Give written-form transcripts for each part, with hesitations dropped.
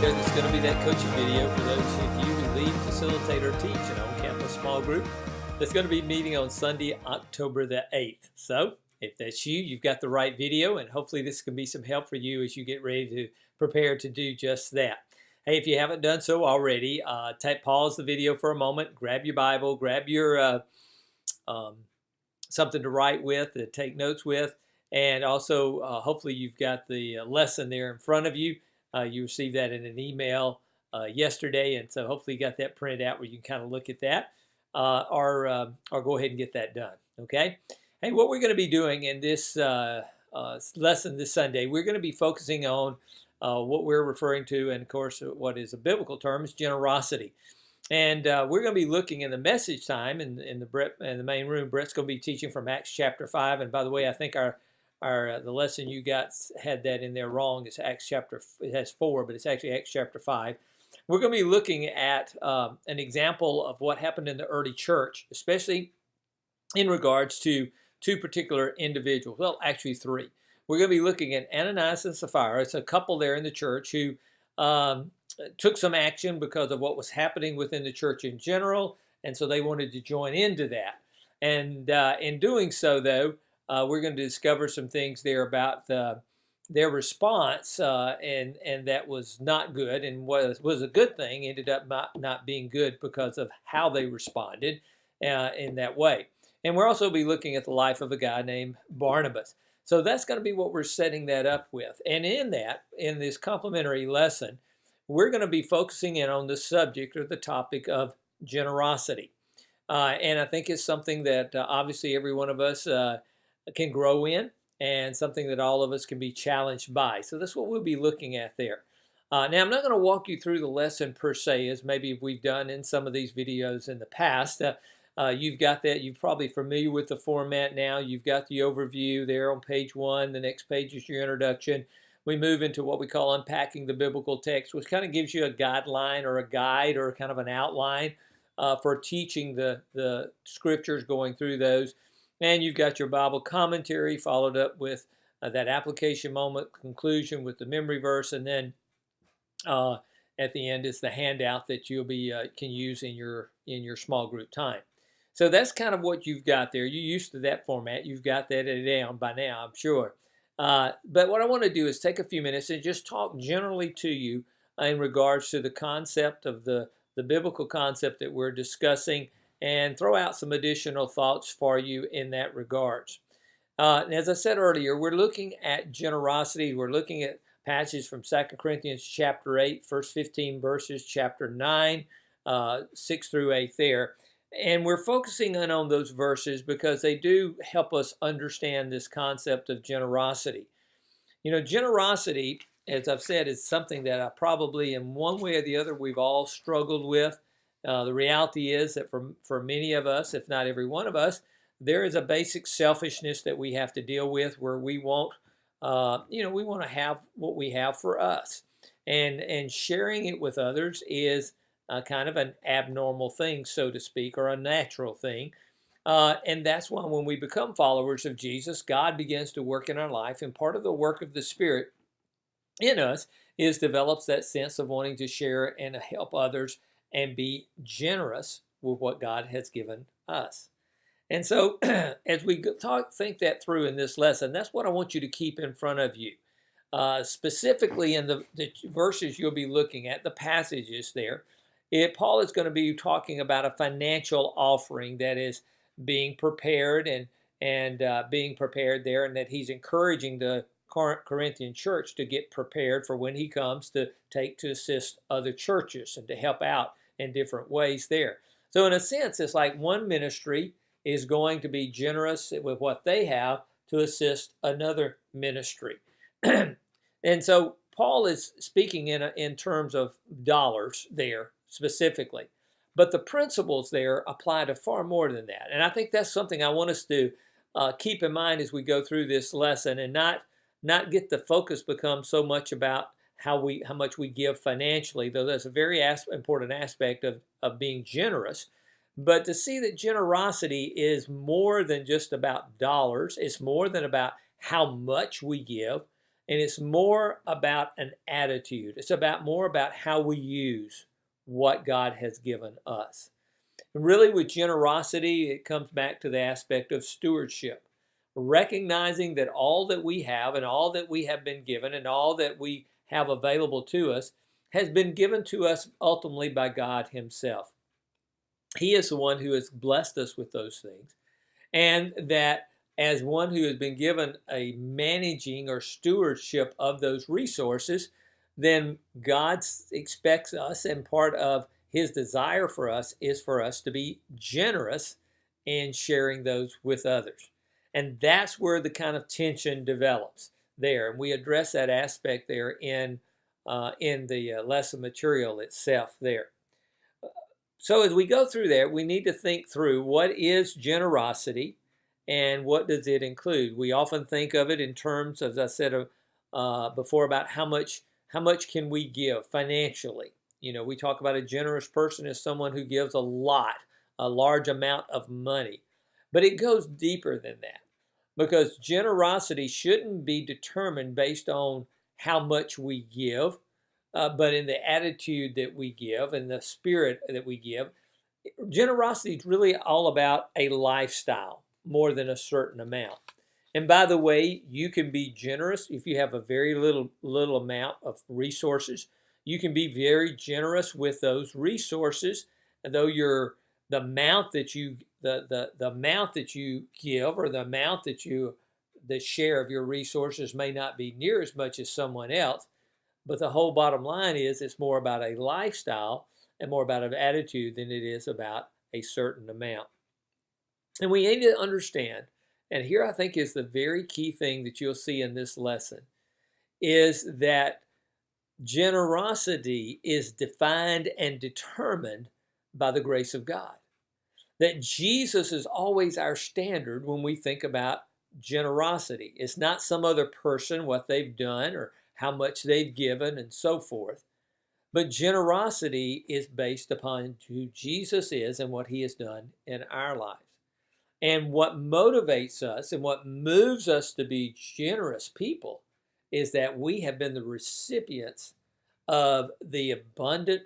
There's going to be that coaching video for those of you who lead, facilitate, or teach an on-campus small group that's going to be meeting on Sunday, October the 8th. So if that's you, you've got the right video, and hopefully this can be some help for you as you get ready to prepare to do just that. Hey, if you haven't done so already, pause the video for a moment, grab your Bible, grab your something to write with, to take notes with, and also hopefully you've got the lesson there in front of you. You received that in an email yesterday, and so hopefully you got that printed out where you can kind of look at that, or go ahead and get that done. Okay. Hey, what we're going to be doing in this lesson this Sunday, we're going to be focusing on what we're referring to, and of course, what is a biblical term is generosity. And we're going to be looking in the message time in the main room. Brett's going to be teaching from Acts chapter 5. And by the way, I think the lesson you got had that in there wrong. It's Acts chapter, it has 4, but it's actually Acts chapter 5. We're going to be looking at an example of what happened in the early church, especially in regards to two particular individuals. Well, actually 3. We're going to be looking at Ananias and Sapphira. It's a couple there in the church who took some action because of what was happening within the church in general, and so they wanted to join into that. And in doing so, though, we're going to discover some things there about their response, and that was not good, and was a good thing, ended up not being good because of how they responded in that way. And we'll also be looking at the life of a guy named Barnabas. So that's going to be what we're setting that up with. And in this complimentary lesson, we're going to be focusing in on the subject or the topic of generosity. And I think it's something that obviously every one of us can grow in, and something that all of us can be challenged by. So that's what we'll be looking at there. Now, I'm not going to walk you through the lesson per se, as maybe we've done in some of these videos in the past. You've got that. You're probably familiar with the format now. You've got the overview there on page 1. The next page is your introduction. We move into what we call unpacking the biblical text, which kind of gives you a guideline or a guide or kind of an outline for teaching the scriptures, going through those. And you've got your Bible commentary followed up with that application moment, conclusion with the memory verse, and then at the end is the handout that you'll can use in your small group time. So that's kind of what you've got there. You're used to that format. You've got that down by now, I'm sure. But what I want to do is take a few minutes and just talk generally to you in regards to the concept of the biblical concept that we're discussing, and throw out some additional thoughts for you in that regards. And as I said earlier, we're looking at generosity. We're looking at passages from 2 Corinthians chapter 8, first 15 verses, chapter 9, 6 through 8 there. And we're focusing in on those verses because they do help us understand this concept of generosity. You know, generosity, as I've said, is something that I probably in one way or the other we've all struggled with. The reality is that for many of us, if not every one of us, there is a basic selfishness that we have to deal with, where we want, we want to have what we have for us, and sharing it with others is kind of an abnormal thing, so to speak, or a natural thing. And that's why when we become followers of Jesus, God begins to work in our life, and part of the work of the Spirit in us develops that sense of wanting to share and help others and be generous with what God has given us. And so as we think that through in this lesson, that's what I want you to keep in front of you. Specifically in the verses you'll be looking at, the passages there, Paul is going to be talking about a financial offering that is being prepared and being prepared there, and that he's encouraging the Corinthian church to get prepared for when he comes to assist other churches and to help out in different ways there. So in a sense, it's like one ministry is going to be generous with what they have to assist another ministry. And so Paul is speaking in terms of dollars there specifically, but the principles there apply to far more than that. And I think that's something I want us to keep in mind as we go through this lesson, and not get the focus become so much about how much we give financially, though that's a very important aspect of being generous. But to see that generosity is more than just about dollars. It's more than about how much we give. And it's more about an attitude. It's more about how we use what God has given us. And really, with generosity, it comes back to the aspect of stewardship, recognizing that all that we have and all that we have been given and all that we have available to us has been given to us ultimately by God Himself. He is the one who has blessed us with those things. And that as one who has been given a managing or stewardship of those resources, then God expects us, and part of His desire for us is for us to be generous in sharing those with others. And that's where the kind of tension develops there. And we address that aspect there in the lesson material itself there. So as we go through there, we need to think through what is generosity and what does it include. We often think of it in terms, as I said before, about how much can we give financially. We talk about a generous person as someone who gives a large amount of money. But it goes deeper than that, because generosity shouldn't be determined based on how much we give, but in the attitude that we give and the spirit that we give. Generosity is really all about a lifestyle more than a certain amount. And by the way, you can be generous if you have a very little amount of resources. You can be very generous with those resources, though the amount that you give, or the share of your resources may not be near as much as someone else. But the whole bottom line is it's more about a lifestyle and more about an attitude than it is about a certain amount. And we need to understand, and here I think is the very key thing that you'll see in this lesson, is that generosity is defined and determined by the grace of God. That Jesus is always our standard when we think about generosity. It's not some other person, what they've done, or how much they've given, and so forth. But generosity is based upon who Jesus is and what He has done in our lives. And what motivates us and what moves us to be generous people is that we have been the recipients of the abundant,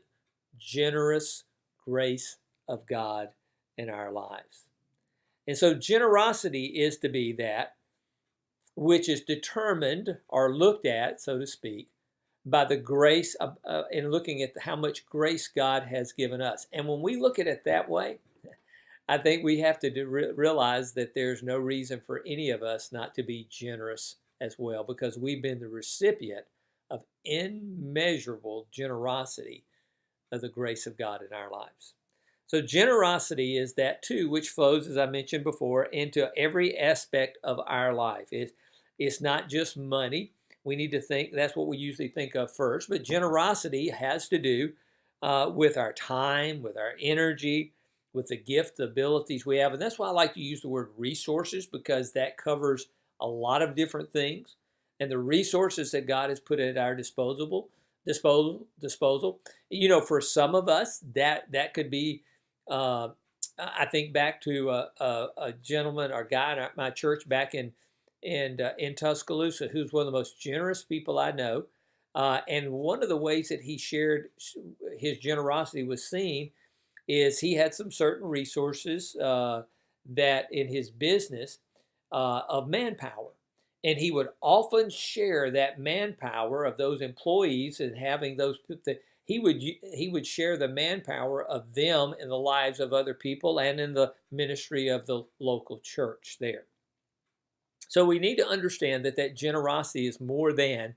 generous grace of God in our lives. And so generosity is to be that which is determined or looked at, so to speak, by the grace of, in looking at how much grace God has given us. And when we look at it that way, I think we have to realize that there's no reason for any of us not to be generous as well, because we've been the recipient of immeasurable generosity of the grace of God in our lives. So generosity is that too, which flows, as I mentioned before, into every aspect of our life. It's not just money. We need to think, that's what we usually think of first, but generosity has to do with our time, with our energy, with the gift, the abilities we have. And that's why I like to use the word resources, because that covers a lot of different things. And the resources that God has put at our disposal. For some of us, that could be, I think back to a gentleman or guy in my church back in Tuscaloosa, who's one of the most generous people I know. And one of the ways that he shared his generosity was seen is he had some certain resources that in his business of manpower. And he would often share that manpower of those employees, and having those, he would share the manpower of them in the lives of other people and in the ministry of the local church there. So we need to understand that generosity is more than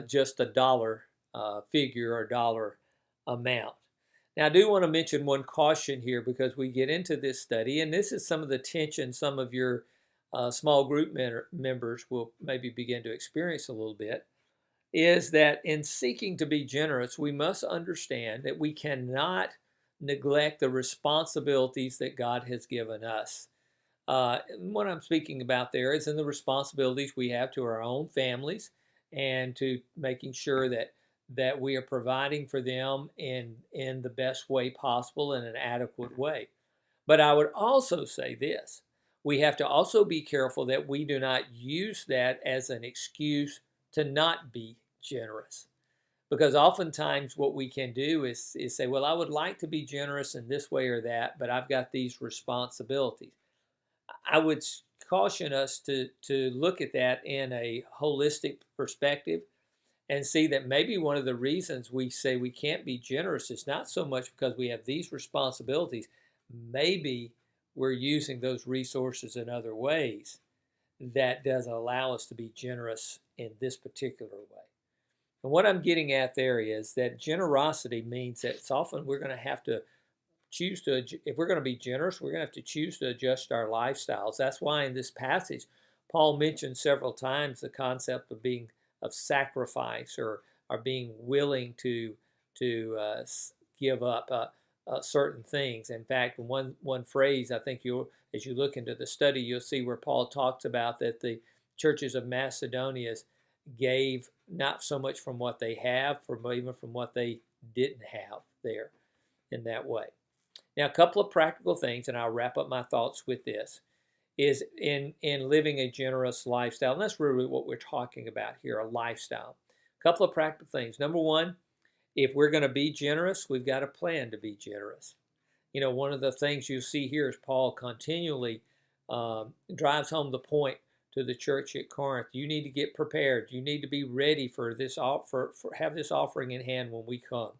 just a dollar figure or dollar amount. Now, I do want to mention one caution here, because we get into this study, and this is some of the tension some of your small group members will maybe begin to experience a little bit, is that in seeking to be generous, we must understand that we cannot neglect the responsibilities that God has given us. What I'm speaking about there is in the responsibilities we have to our own families, and to making sure that we are providing for them in the best way possible, in an adequate way. But I would also say this: we have to also be careful that we do not use that as an excuse to not be generous. Because oftentimes what we can do is say, well, I would like to be generous in this way or that, but I've got these responsibilities. I would caution us to look at that in a holistic perspective and see that maybe one of the reasons we say we can't be generous is not so much because we have these responsibilities. Maybe we're using those resources in other ways that doesn't allow us to be generous in this particular way. And what I'm getting at there is that generosity means that it's often we're going to have to choose to, if we're going to be generous, we're going to have to choose to adjust our lifestyles. That's why in this passage, Paul mentioned several times the concept of being of sacrifice or being willing to give up certain things. In fact, one phrase, I think as you look into the study, you'll see where Paul talks about that the churches of Macedonia gave not so much from what they have, even from what they didn't have there in that way. Now, a couple of practical things, and I'll wrap up my thoughts with this, is in living a generous lifestyle. And that's really what we're talking about here, a lifestyle. A couple of practical things. Number one, if we're going to be generous, we've got a plan to be generous. You know, one of the things you see here is Paul continually drives home the point to the church at Corinth. You need to get prepared. You need to be ready for this, have this offering in hand when we come.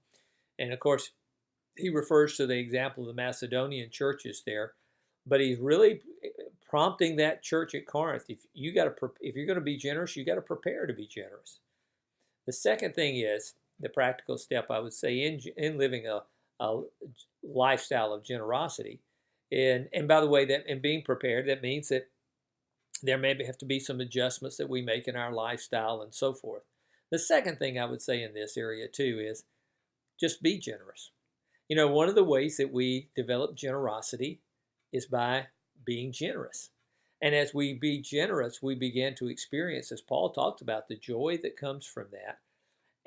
And of course, he refers to the example of the Macedonian churches there, but he's really prompting that church at Corinth. If you're going to be generous, you got to prepare to be generous. The second thing is the practical step, I would say, in living a lifestyle of generosity. And by the way, that in being prepared, that means that there may have to be some adjustments that we make in our lifestyle and so forth. The second thing I would say in this area too is just be generous. You know, one of the ways that we develop generosity is by being generous. And as we be generous, we begin to experience, as Paul talked about, the joy that comes from that.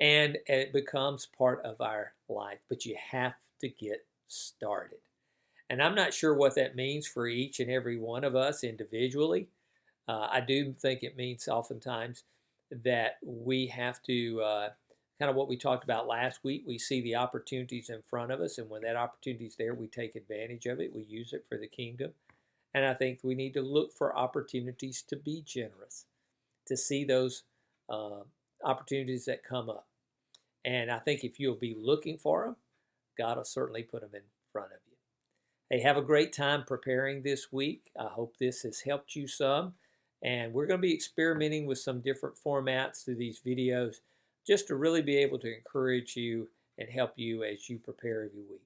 And it becomes part of our life. But you have to get started. And I'm not sure what that means for each and every one of us individually. I do think it means oftentimes that we have to, kind of what we talked about last week, we see the opportunities in front of us, and when that opportunity is there, we take advantage of it. We use it for the kingdom. And I think we need to look for opportunities to be generous, to see those opportunities that come up. And I think if you'll be looking for them, God will certainly put them in front of you. Hey, have a great time preparing this week. I hope this has helped you some. And we're going to be experimenting with some different formats through these videos just to really be able to encourage you and help you as you prepare every week.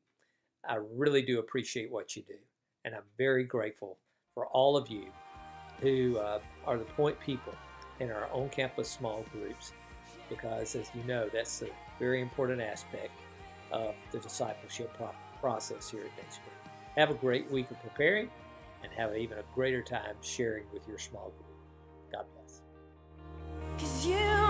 I really do appreciate what you do. And I'm very grateful for all of you who are the point people in our on-campus small groups, because as you know, that's a very important aspect of the discipleship process here at Dayspring. Have a great week of preparing, and have even a greater time sharing with your small group. God bless. 'Cause you